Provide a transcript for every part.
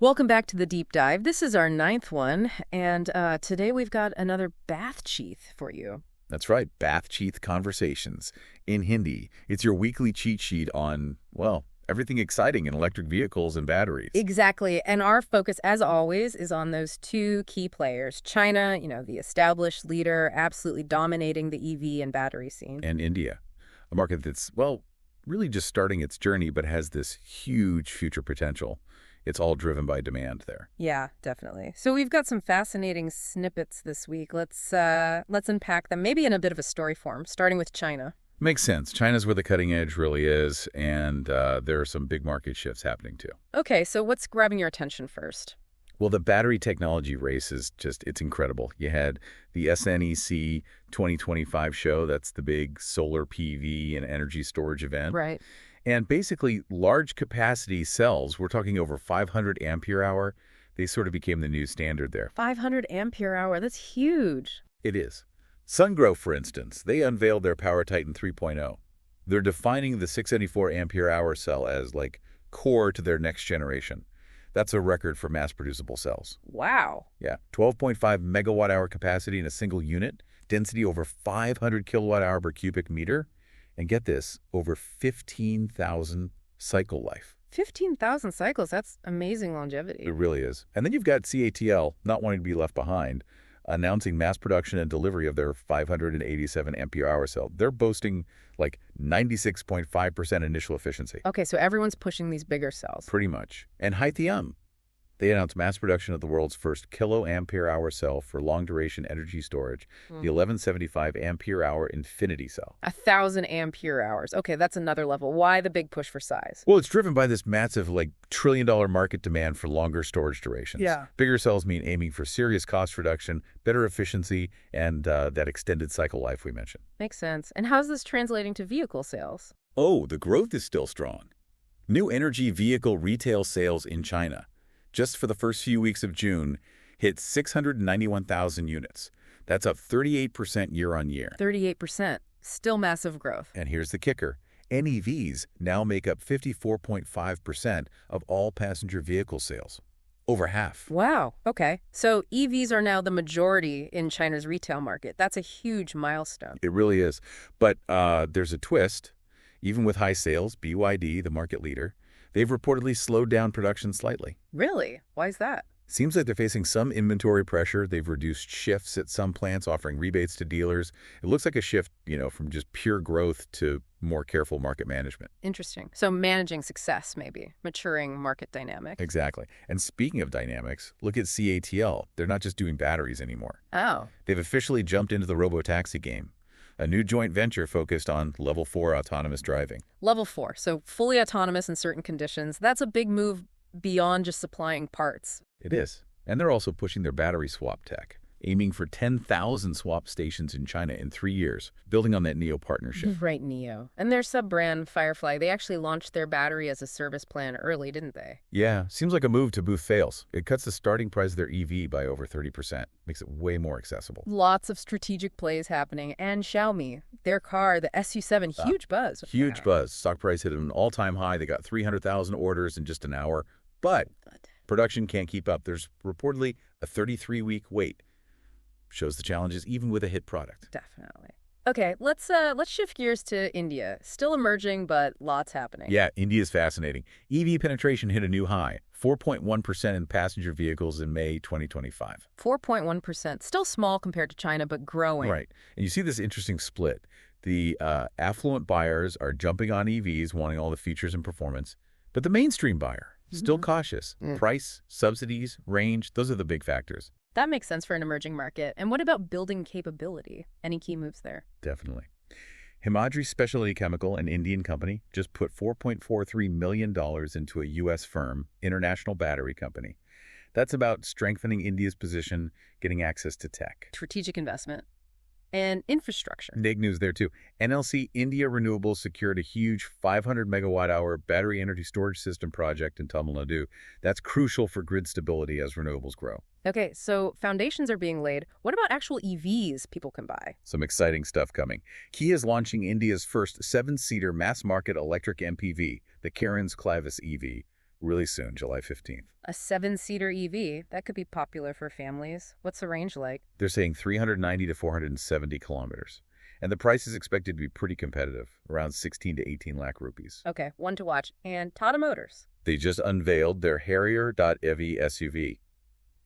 Welcome back to the deep dive. This is our ninth one, and today we've got another Baatcheat for you. That's right, Baatcheat Conversations. In Hindi, it's your weekly cheat sheet on, well, everything exciting in electric vehicles and batteries. Exactly, and our focus, as always, is on those two key players. China, the established leader, absolutely dominating the EV and battery scene. And India, a market that's, well, really just starting its journey, but has this huge future potential. It's all driven by demand there. Yeah, definitely. So we've got some fascinating snippets this week. Let's unpack them, maybe in a bit of a story form, starting with China. Makes sense. China's where the cutting edge really is, and there are some big market shifts happening too. Okay, so what's grabbing your attention first? Well, the battery technology race is it's incredible. You had the SNEC 2025 show. That's the big solar PV and energy storage event. Right. And basically, large capacity cells, we're talking over 500 ampere hour, they sort of became the new standard there. 500 ampere hour, that's huge. It is. SunGrow, for instance, they unveiled their Power Titan 3.0. They're defining the 674 ampere hour cell as, like, core to their next generation. That's a record for mass-producible cells. Wow. Yeah, 12.5 megawatt-hour capacity in a single unit, density over 500 kilowatt-hour per cubic meter, and get this, over 15,000 cycle life. 15,000 cycles, that's amazing longevity. It really is. And then you've got CATL, not wanting to be left behind, announcing mass production and delivery of their 587 ampere hour cell. They're boasting like 96.5% initial efficiency. Okay, so everyone's pushing these bigger cells. Pretty much. And Hythium, they announced mass production of the world's first kiloampere hour cell for long-duration energy storage, the 1175 ampere hour Infinity cell. 1,000 ampere hours. Okay, that's another level. Why the big push for size? Well, it's driven by this massive, like, trillion-dollar market demand for longer storage durations. Yeah. Bigger cells mean aiming for serious cost reduction, better efficiency, and that extended cycle life we mentioned. Makes sense. And how's this translating to vehicle sales? Oh, the growth is still strong. New energy vehicle retail sales in China, just for the first few weeks of June, hit 691,000 units. That's up 38% year-on-year. 38%. Still massive growth. And here's the kicker. NEVs now make up 54.5% of all passenger vehicle sales. Over half. Wow. Okay. So EVs are now the majority in China's retail market. That's a huge milestone. It really is. But there's a twist. Even with high sales, BYD, the market leader, they've reportedly slowed down production slightly. Really? Why is that? Seems like they're facing some inventory pressure. They've reduced shifts at some plants, offering rebates to dealers. It looks like a shift, from just pure growth to more careful market management. Interesting. So managing success, maybe. Maturing market dynamics. Exactly. And speaking of dynamics, look at CATL. They're not just doing batteries anymore. Oh. They've officially jumped into the robotaxi game. A new joint venture focused on Level 4 autonomous driving. Level 4, so fully autonomous in certain conditions. That's a big move beyond just supplying parts. It is. And they're also pushing their battery swap tech, aiming for 10,000 swap stations in China in 3 years, building on that NIO partnership. Right, NIO. And their sub-brand, Firefly, they actually launched their battery as a service plan early, didn't they? Yeah, seems like a move to boost sales. It cuts the starting price of their EV by over 30%, makes it way more accessible. Lots of strategic plays happening. And Xiaomi, their car, the SU7, huge buzz. Huge buzz. Stock price hit an all-time high. They got 300,000 orders in just an hour. But production can't keep up. There's reportedly a 33-week wait. Shows the challenges even with a hit product. Definitely. Okay, let's shift gears to India. Still emerging, but lots happening. Yeah, India's fascinating. EV penetration hit a new high, 4.1% in passenger vehicles in May 2025. 4.1%. Still small compared to China, but growing. Right. And you see this interesting split. The affluent buyers are jumping on EVs, wanting all the features and performance. But the mainstream buyer, still cautious. Price, subsidies, range, those are the big factors. That makes sense for an emerging market. And what about building capability? Any key moves there? Definitely. Himadri Specialty Chemical, an Indian company, just put $4.43 million into a U.S. firm, International Battery Company. That's about strengthening India's position, getting access to tech. Strategic investment. And infrastructure. Big news there, too. NLC India Renewables secured a huge 500 megawatt-hour battery energy storage system project in Tamil Nadu. That's crucial for grid stability as renewables grow. Okay, so foundations are being laid. What about actual EVs people can buy? Some exciting stuff coming. Kia is launching India's first 7-seater mass-market electric MPV, the Karen's Clivis EV. really soon, July 15th. A 7-seater EV, that could be popular for families. What's the range like? They're saying 390 to 470 kilometers. And the price is expected to be pretty competitive, around 16 to 18 lakh rupees. Okay, one to watch. And Tata Motors. They just unveiled their Harrier.EV SUV.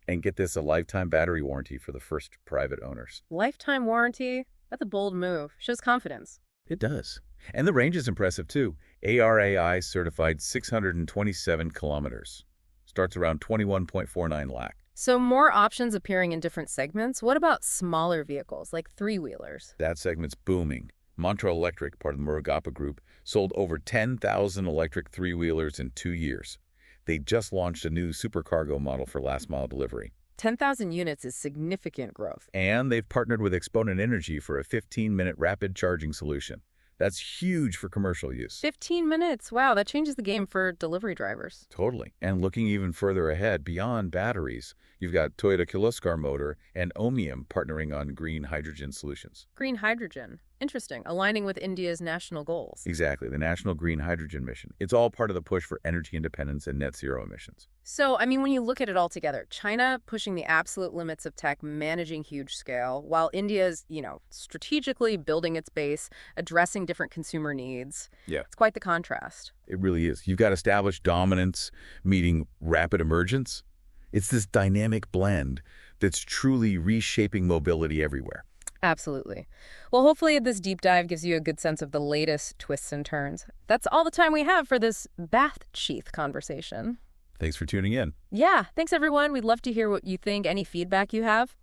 And get this, a lifetime battery warranty for the first private owners. Lifetime warranty? That's a bold move. Shows confidence. It does. And the range is impressive, too. ARAI certified 627 kilometers. Starts around 21.49 lakh. So more options appearing in different segments. What about smaller vehicles, like three-wheelers? That segment's booming. Mantra Electric, part of the Murugappa Group, sold over 10,000 electric three-wheelers in 2 years. They just launched a new supercargo model for last-mile delivery. 10,000 units is significant growth. And they've partnered with Exponent Energy for a 15-minute rapid charging solution. That's huge for commercial use. 15 minutes. Wow, that changes the game for delivery drivers. Totally. And looking even further ahead, beyond batteries, you've got Toyota Kirloskar Motor and Omnium partnering on green hydrogen solutions. Green hydrogen. Interesting. Aligning with India's national goals. Exactly, the National Green Hydrogen Mission. It's all part of the push for energy independence and net zero emissions. So, when you look at it all together, China pushing the absolute limits of tech, managing huge scale, while India's, strategically building its base, addressing different consumer needs. Yeah. It's quite the contrast. It really is. You've got established dominance meeting rapid emergence. It's this dynamic blend that's truly reshaping mobility everywhere. Absolutely. Well, hopefully this deep dive gives you a good sense of the latest twists and turns. That's all the time we have for this Baatcheat conversation. Thanks for tuning in. Yeah, thanks everyone. We'd love to hear what you think, any feedback you have.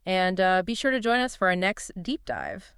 And be sure to join us for our next deep dive.